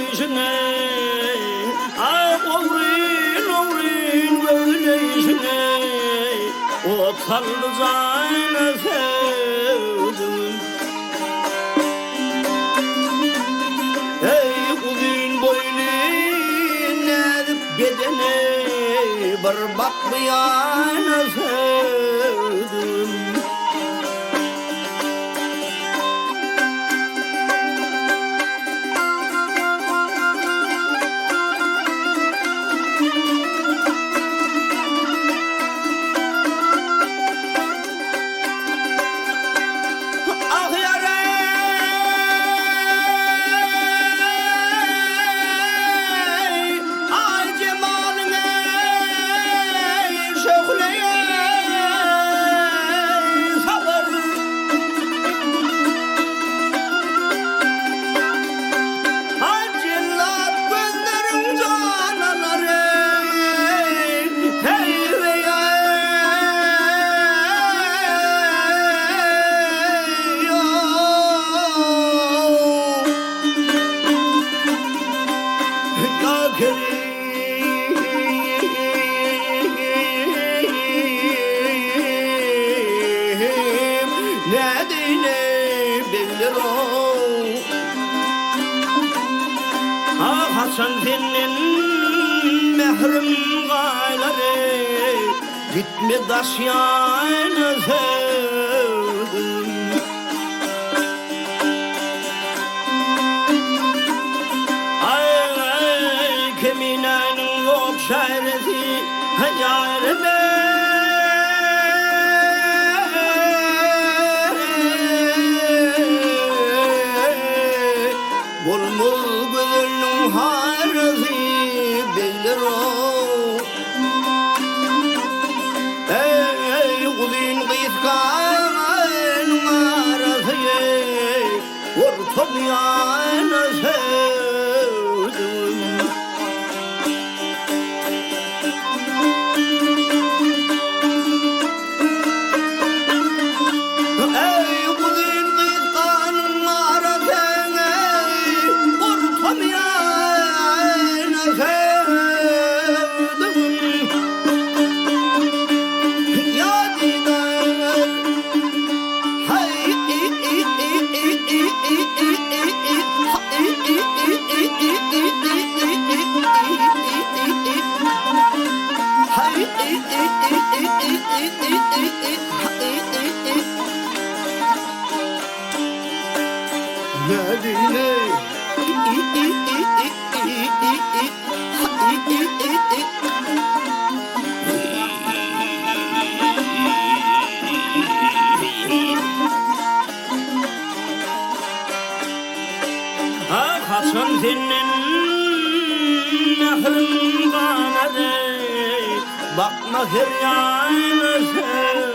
böyleyişine Oğrin böyleyişine o tarlıcağına sevdim. Ey uzun boylu nedip bedene bir bakmayana sevdim. Hasan senin mehrim gayları gitme daşyana sevdim. Ay keminenin yok şairesi hayalime Bulmul gülünün harfi bilir o Ey kulun kıyıtkanın arası Ortamıyana sevdim. Ey kulun kıyıtkanın arası Hasan senin mehrin bana de bakma her yana sevdim.